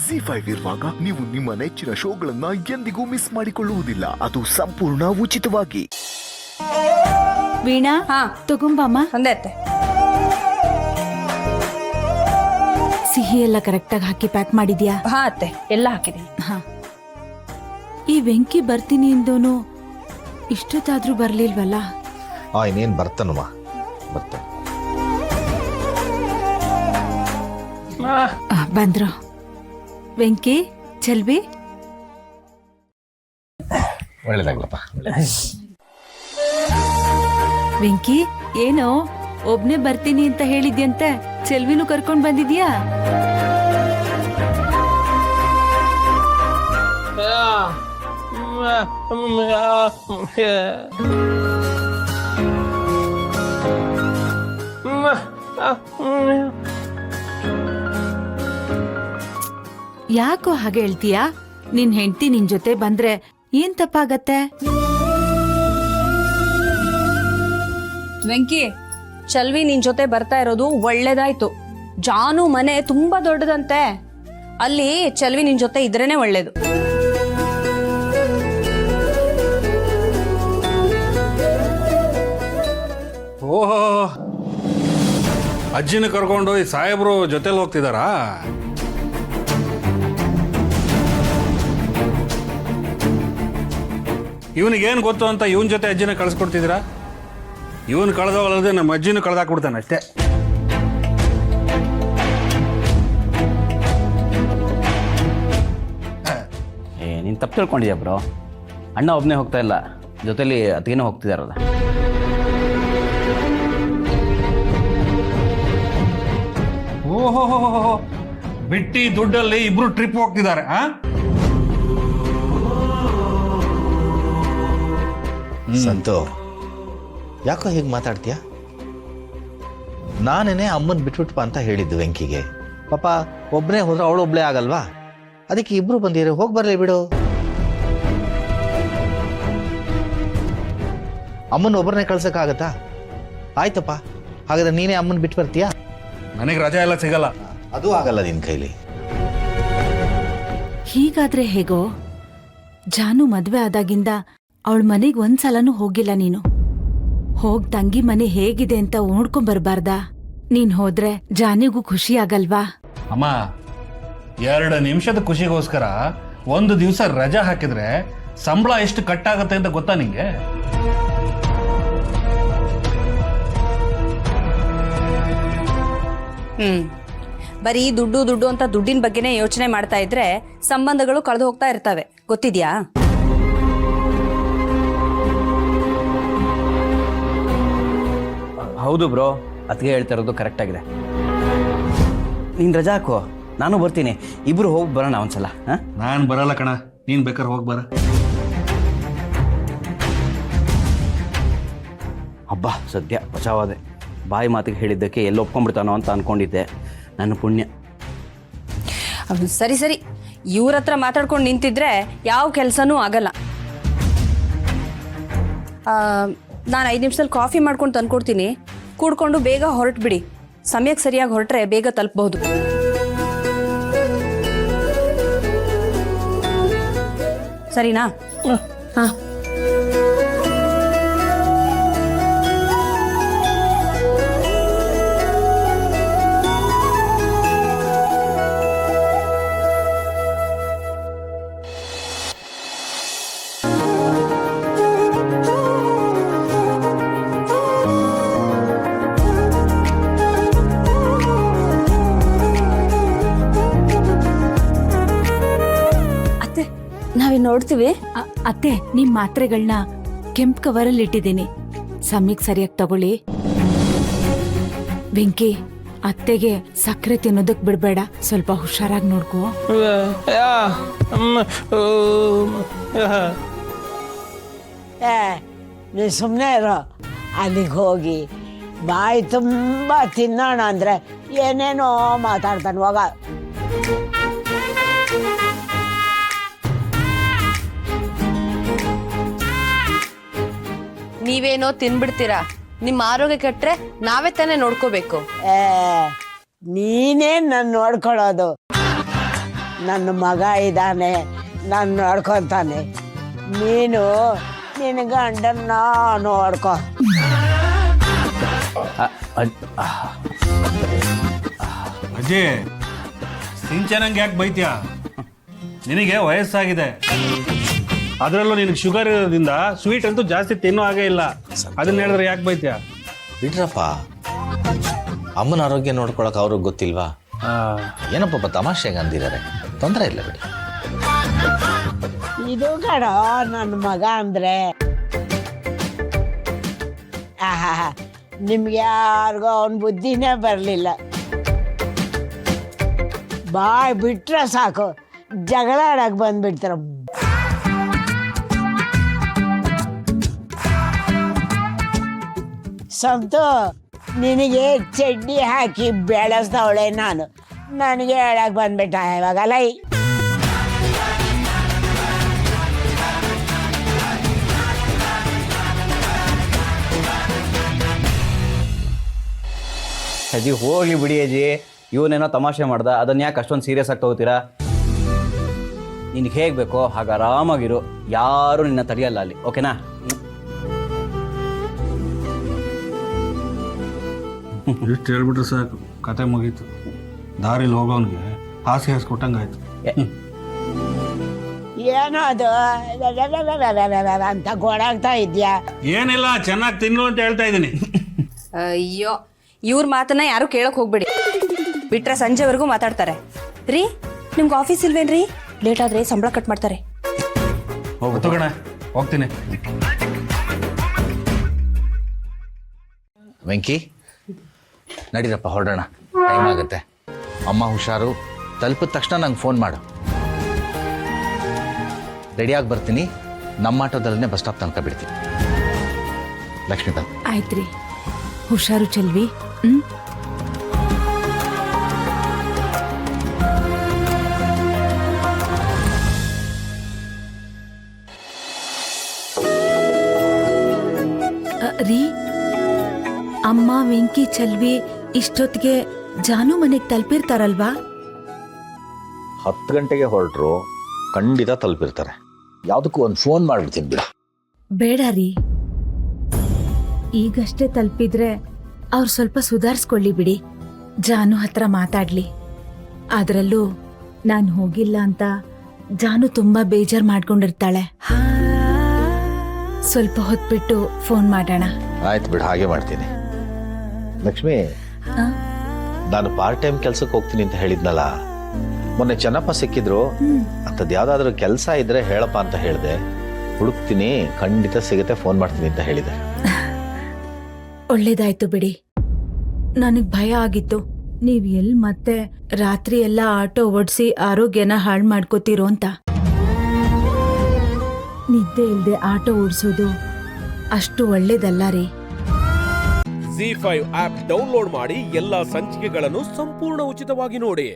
ZEE5 ಇರುವಾಗ ನೀವು ನಿಮ್ಮ ನೆಚ್ಚಿನ ಶೋಗಳನ್ನ ಎಂದಿಗೂ ಮಿಸ್ ಮಾಡಿಕೊಳ್ಳುವುದಿಲ್ಲ. ಅದು ಸಂಪೂರ್ಣ ಉಚಿತವಾಗಿ. ವೀಣಾ, ತಗೊಂಬಮ್ಮ. ಒಂದೇ ಅತ್ತೆ. ಸಿಹಿ ಎಲ್ಲ ಕರೆಕ್ಟಾಗಿ ಹಾಕಿ ಪ್ಯಾಕ್ ಮಾಡಿದ್ಯಾ? ಹಾ ಅತ್ತೆ, ಎಲ್ಲ ಹಾಕಿದೀನಿ. ಹಾ. ಈ ವೆಂಕಿ ಬರ್ತೀನಿ ಇಂದೋನು ಇಷ್ಟೊತ್ತಾದ್ರೂ ಬರ್ಲಿಲ್ವಲ್ಲ? ಇನ್ನೇನು ಬರ್ತಾನಮ್ಮ, ಬರ್ತಾನೆ. ಬಂದ್ರು. ವೆಂಕಿ, ಚೆಲ್ವಿ, ಒಳ್ಳೇದಾಗ್ಲಪ್ಪ. ವೆಂಕಿ, ಏನೋ ಒಬ್ನೇ ಬರ್ತೀನಿ ಅಂತ ಹೇಳಿದ್ಯಂತೆ, ಚೆಲ್ವಿನೂ ಕರ್ಕೊಂಡ್ ಬಂದಿದ್ಯಾ? ಯಾಕೋ ಹಾಗೆ ಹೇಳ್ತೀಯಾ? ನಿನ್ ಹೆಂಡತಿ ನಿನ್ ಜೊತೆ ಬಂದ್ರೆ ಏನ್ ತಪ್ಪಾಗತ್ತೆ? ವೆಂಕಿ, ಚಲ್ವಿ ನಿನ್ ಜೊತೆ ಬರ್ತಾ ಇರೋದು ಒಳ್ಳೇದಾಯ್ತು. ಜಾನು ಮನೆ ತುಂಬಾ ದೊಡ್ಡದಂತೆ, ಅಲ್ಲಿ ಚಲ್ವಿ ನಿನ್ ಜೊತೆ ಇದ್ರೇನೆ ಒಳ್ಳೇದು. ಓಹೋ, ಅಜ್ಜಿನ ಕರ್ಕೊಂಡು ಈ ಸಾಹೇಬ್ರು ಜೊತೆಲಿ ಹೋಗ್ತಿದಾರಾ? ಇವನಿಗೇನು ಗೊತ್ತು ಅಂತ ಇವನ್ ಜೊತೆ ಅಜ್ಜಿನ ಕಳಿಸ್ಕೊಡ್ತಿದ್ದೀರಾ? ಇವನು ಕಳೆದೋಗಲ್ಲದೆ ನಮ್ಮ ಅಜ್ಜಿನೂ ಕಳೆದಾಕ್ಬಿಡ್ತಾನೆ ಅಷ್ಟೇ. ನೀನು ತಪ್ಪು ತಿಳ್ಕೊಂಡಿದ್ಯಾ ಬ್ರೋ. ಅಣ್ಣ ಒಬ್ಬನೇ ಹೋಗ್ತಾ ಇಲ್ಲ, ಜೊತೆಲಿ ಅತ್ತಿಗೆನೂ ಹೋಗ್ತಿದಾರಲ್ಲ. ಓಹೋ, ಬಿಟ್ಟಿ ದುಡ್ಡಲ್ಲಿ ಇಬ್ರು ಟ್ರಿಪ್ ಹೋಗ್ತಿದ್ದಾರೆ. ಸಂತು, ಯಾಕೋ ಹೀಗೆ ಮಾತಾಡ್ತೀಯ? ನಾನೇನೆ ಅಮ್ಮನ್ ಬಿಟ್ಬಿಟ್ಪ ಅಂತ ಹೇಳಿದ್ದು ವೆಂಕಿಗೆ. ಪಾಪ ಒಬ್ಬನೇ ಹೋದ್ರೆ ಅವಳು ಒಬ್ಳೇ ಆಗಲ್ವಾ? ಅದಕ್ಕೆ ಇಬ್ರು ಬಂದಿರೋ, ಹೋಗಿ ಬರ್ಲಿ ಬಿಡು. ಅಮ್ಮನ ಒಬ್ಬರನ್ನೇ ಕಳ್ಸಕ್ಕಾಗತ್ತಾ? ಆಯ್ತಪ್ಪ, ಹಾಗಾದ್ರೆ ನೀನೇ ಅಮ್ಮನ್ ಬಿಟ್ಟು ಬರ್ತೀಯಾ? ನನಗೆ ರಜಾ ಎಲ್ಲ ಸಿಗಲ್ಲ. ಅದು ಆಗಲ್ಲ ನಿನ್ ಕೈಲಿ. ಹೀಗಾದ್ರೆ ಹೇಗೋ? ಜಾನು ಮದ್ವೆ ಆದಾಗಿಂದ ಅವಳ ಮನೆಗ್ ಒಂದ್ಸಲನೂ ಹೋಗಿಲ್ಲ ನೀನು. ಹೋಗ್ ತಂಗಿ ಮನೆ ಹೇಗಿದೆ ಅಂತ ನೋಡ್ಕೊಂಬರ್ಬಾರ್ದಾ? ನೀನ್ ಹೋದ್ರೆ ಜಾನಿಗೂ ಖುಷಿ ಆಗಲ್ವಾ? ಅಮ್ಮ, 2 ನಿಮಿಷದ ಖುಷಿಗೋಸ್ಕರ 1 ದಿವಸ ರಜಾ ಹಾಕಿದ್ರೆ ಸಂಬಳ ಎಷ್ಟು ಕಟ್ಟಾಗತ್ತೆ ಅಂತ ಗೊತ್ತಾ ನಿಂಗೆ? ಬರೀ ದುಡ್ಡು ದುಡ್ಡು ಅಂತ ದುಡ್ಡಿನ ಬಗ್ಗೆನೇ ಯೋಚನೆ ಮಾಡ್ತಾ ಇದ್ರೆ ಸಂಬಂಧಗಳು ಕಳೆದು ಹೋಗ್ತಾ ಇರ್ತವೆ, ಗೊತ್ತಿದ್ಯಾ? ಹೌದು ಬ್ರೋ, ಅತ್ತಿಗೆ ಹೇಳ್ತಾ ಇರೋದು ಕರೆಕ್ಟ್ ಆಗಿದೆ. ನೀನು ರಜಾ ಹಾಕೋ, ನಾನು ಬರ್ತೀನಿ. ಇಬ್ರು ಹೋಗಿ ಬರೋಣ ಒಂದ್ಸಲ. ನಾನು ಬರಲ್ಲ ಕಣ, ನೀನು ಬೇಕಾದ್ರೆ ಹೋಗಿ ಬರ. ಹಬ್ಬ, ಸದ್ಯ ಬಚಾವಾದೆ. ಬಾಯಿ ಮಾತಿಗೆ ಹೇಳಿದ್ದಕ್ಕೆ ಎಲ್ಲಿ ಒಪ್ಕೊಂಡ್ಬಿಡ್ತಾನೋ ಅಂತ ಅನ್ಕೊಂಡಿದ್ದೆ. ನನ್ನ ಪುಣ್ಯ. ಸರಿ ಸರಿ, ಇವ್ರ ಹತ್ರ ಮಾತಾಡ್ಕೊಂಡು ನಿಂತಿದ್ರೆ ಯಾವ ಕೆಲಸನೂ ಆಗಲ್ಲ. ನಾನು 5 ನಿಮಿಷದಲ್ಲಿ ಕಾಫಿ ಮಾಡ್ಕೊಂಡು ತಂದ್ಕೊಡ್ತೀನಿ, ಕೂಡ್ಕೊಂಡು ಬೇಗ ಹೊರಟ್ಬಿಡಿ. ಸಮಯಕ್ಕೆ ಸರಿಯಾಗಿ ಹೊರಟ್ರೆ ಬೇಗ ತಲುಪಬಹುದು. ಸರಿನಾ? ಹಾಂ. ನಾವಿನ್ ನೋಡ್ತೀವಿ. ಅತ್ತೆ, ನಿಮ್ ಮಾತ್ರೆಗಳನ್ನ ಕೆಂಪ್ ಕವರಲ್ಲಿ ಇಟ್ಟಿದ್ದೀನಿ, ಸಮಯಕ್ಕೆ ಸರಿಯಾಗಿ ತಗೊಳ್ಳಿ. ವೆಂಕಿ, ಅತ್ತೆಗೆ ಸಕ್ಕರೆ ತಿನ್ನೋದಕ್ ಬಿಡ್ಬೇಡ, ಸ್ವಲ್ಪ ಹುಷಾರಾಗಿ ನೋಡ್ಕೋ. ನೀ ಸುಮ್ಮನೆ ಇರೋ. ಅಲ್ಲಿಗೆ ಹೋಗಿ ಬಾಯಿ ತುಂಬ ತಿನ್ನೋಣ ಅಂದ್ರೆ ಏನೇನೋ ಮಾತಾಡ್ತಾನೆ. ಹೋಗ. ನೀವೇನೋ ತಿನ್ಬಿಡ್ತೀರಾ, ನಿಮ್ಮ ಆರೋಗ್ಯ ಕೆಟ್ರೆ ನಾವೇ ತಾನೇ ನೋಡ್ಕೋಬೇಕು. ನೀನೇ ನನ್ನ ನೋಡ್ಕೊಳ್ಳೋದು. ನನ್ನ ಮಗ ಇದ್ದಾನೆ, ನಾನು ನೋಡ್ಕೊತಾನೆ. ನೀನು ನಿನ್ನ ಗಂಡನ್ನ ನೋಡ್ಕೊ. ಅಜ್ಜಿ ಸಿಂಚನಂಗೆ ಯಾಕೆ ಬೈತ್ಯಾ? ನಿನಗೆ ವಯಸ್ಸಾಗಿದೆ, ಅದರಲ್ಲೂ ನಿನಗೆ ಶುಗರ್ ಇರೋದ್ರಿಂದ ಸ್ವೀಟ್ ಅಂತೂ ಜಾಸ್ತಿ ತಿನ್ನೋ ಹಾಗೆ ಇಲ್ಲ. ಅದನ್ನ ಹೇಳಿದ್ರೆ ಯಾಕೆ ಬೈತ್ಯಾ? ಬಿಡ್ರಪ್ಪ, ಅಮ್ಮನ ಆರೋಗ್ಯ ನೋಡ್ಕೊಳಕ್ ಅವ್ರಿಗೆ ಗೊತ್ತಿಲ್ವಾ? ಏನಪ್ಪ ತಮಾಷೆಗೆ ಅಂದಿದ್ದಾರೆ, ತೊಂದರೆ ಇಲ್ಲ ಬಿಡಿ. ಇದು ಕಣ ನನ್ನ ಮಗ ಅಂದ್ರೆ. ಆಹಾ, ನಿಮ್ಗೆ ಯಾರಿಗೋ ಅವನ ಬುದ್ಧಿನೇ ಬರಲಿಲ್ಲ. ಬಾಯ್ ಬಿಟ್ರೆ ಸಾಕು ಜಗಳ ಆಡಕ್ಕೆ ಬಂದ್ಬಿಡ್ತಾರ. ಸಂತು, ನಿನಗೆ ಚಡ್ಡಿ ಹಾಕಿ ಬೆಳೆಸ್ದವಳೆ ನಾನು, ನನಗೆ ಹೇಳಕ್ಕೆ ಬಂದ್ಬಿಟ್ಟ ಇವಾಗಲ್ಲ. ಅಜ್ಜಿ ಹೋಗ್ಲಿ ಬಿಡಿ ಅಜ್ಜಿ, ಇವನೇನೋ ತಮಾಷೆ ಮಾಡ್ದ, ಅದನ್ನ ಯಾಕೆ ಅಷ್ಟೊಂದು ಸೀರಿಯಸ್ ಆಗಿ ತಗೋತೀರಾ? ನಿನಗೆ ಹೇಗೆ ಬೇಕೋ ಹಾಗೆ ಆರಾಮಾಗಿರು, ಯಾರು ನಿನ್ನ ತಡೆಯಲ್ಲ ಅಲ್ಲಿ, ಓಕೆನಾ? ಇಷ್ಟು ಹೇಳ್ಬಿಟ್ರೆ ಸಾಕು, ಕತೆ ಮುಗೀತು. ದಾರಿಲಿ ಹೋಗೋನ್ಗೆ ಹಾಸಿ ಹಾಸ್ಕೊಟ್ಟಂಗಾಯ್ತು. ಏನೋ ಅದು ಅಂತ ಗೋಡಾಗ್ತಾ ಇದ್ಯಾ? ಏನಿಲ್ಲ, ಚೆನ್ನಾಗಿ ತಿನ್ನು ಅಂತ ಹೇಳ್ತಾ ಇದ್ದೀನಿ. ಅಯ್ಯೋ, ಇವ್ರ ಮಾತನ್ನ ಯಾರು ಕೇಳಕ್ ಹೋಗ್ಬೇಡಿ, ಬಿಟ್ರೆ ಸಂಜೆವರೆಗೂ ಮಾತಾಡ್ತಾರೆ. ರೀ, ನಿಮ್ಗೆ ಆಫೀಸ್ ಇಲ್ವೇನ್ರಿ? ಲೇಟ್ ಆದ್ರೆ ಸಂಬಳ ಕಟ್ ಮಾಡ್ತಾರೆ. ಹೋಗ್ತು ಕಣ, ಹೋಗ್ತೀನಿ. ವೆಂಕಿ, ನಡೀರಪ್ಪ ಹೊರಡೋಣ, ಟೈಮ್ ಆಗುತ್ತೆ. ಅಮ್ಮ ಹುಷಾರು, ತಲುಪಿದ ತಕ್ಷಣ ನಂಗೆ ಫೋನ್ ಮಾಡು. ರೆಡಿಯಾಗಿ ಬರ್ತೀನಿ, ನಮ್ಮ ಆಟೋದಲ್ಲೇ ಬಸ್ ಸ್ಟಾಪ್ ತನಕ ಬಿಡ್ತೀನಿ. ಲಕ್ಷ್ಮೀ ಬಂದು ಆಯ್ತ್ರಿ, ಹುಷಾರು ಚೆಲ್ವಿ. ರೀ, ಅಮ್ಮ ವೆಂಕಿ ಚೆಲ್ವಿ ಇಷ್ಟೊತ್ತಿಗೆ ಜಾನು ಮನೆಗೆ ತಲುಪಿರ್ತಾರಲ್ವಾ? 10 ಗಂಟೆಗೆ ಹೊರಟ್ರು, ಖಂಡಿತ ತಲುಪಿರ್ತಾರೆ. ಯಾವುದಕ್ಕೂ ಒಂದು ಫೋನ್ ಮಾಡ್ಬಿಡ್ತೀನಿ ಬಿಡ. ಬೇಡ ರೀ, ಈಗಷ್ಟೇ ತಲುಪಿದ್ರೆ ಅವ್ರು ಸ್ವಲ್ಪ ಸುಧಾರಿಸ್ಕೊಳ್ಳಿ ಬಿಡಿ. ಜಾನು ಹತ್ರ ಮಾತಾಡ್ಲಿ. ಅದರಲ್ಲೂ ನಾನು ಹೋಗಿಲ್ಲ ಅಂತ ಜಾನು ತುಂಬಾ ಬೇಜಾರು ಮಾಡ್ಕೊಂಡಿರ್ತಾಳೆ. ಸ್ವಲ್ಪ ಹೊತ್ಬಿಟ್ಟು ಫೋನ್ ಮಾಡೋಣ. ಆಯ್ತು ಬಿಡು, ಹಾಗೆ ಮಾಡ್ತೀನಿ. ಲಕ್ಷ್ಮಿ, ನಾನು ಪಾರ್ಟ್ ಟೈಮ್ ಕೆಲ್ಸಕ್ಕೆ ಹೋಗ್ತೀನಿ ಅಂತ ಹೇಳಿದ್ನಲ್ಲ, ಮೊನ್ನೆ ಚೆನ್ನಪ್ಪ ಸಿಕ್ಕಿದ್ರು. ಅಂಥದ್ದು ಯಾವ್ದಾದ್ರು ಕೆಲಸ ಇದ್ರೆ ಹೇಳಪ್ಪ ಅಂತ ಹೇಳಿದೆ. ಹುಡುಕ್ತೀನಿ, ಖಂಡಿತ ಸಿಗುತ್ತೆ, ಫೋನ್ ಮಾಡ್ತೀನಿ ಅಂತ ಹೇಳಿದೆ. ಒಳ್ಳೇದಾಯ್ತು ಬಿಡಿ. ನನಗ್ ಭಯ ಆಗಿತ್ತು, ನೀವ್ ಎಲ್ ಮತ್ತೆ ರಾತ್ರಿ ಎಲ್ಲ ಆಟೋ ಓಡಿಸಿ ಆರೋಗ್ಯನ ಹಾಳು ಮಾಡ್ಕೋತೀರೋ ಅಂತ. ನಿದ್ದೆ ಇಲ್ದೆ ಆಟೋ ಓಡಿಸೋದು ಅಷ್ಟು ಒಳ್ಳೇದಲ್ಲ ರೀ. ZEE5 ಆಪ್ ಡೌನ್ಲೋಡ್ ಮಾಡಿ ಎಲ್ಲಾ ಸಂಚಿಕೆಗಳನ್ನು ಸಂಪೂರ್ಣ ಉಚಿತವಾಗಿ ನೋಡಿ.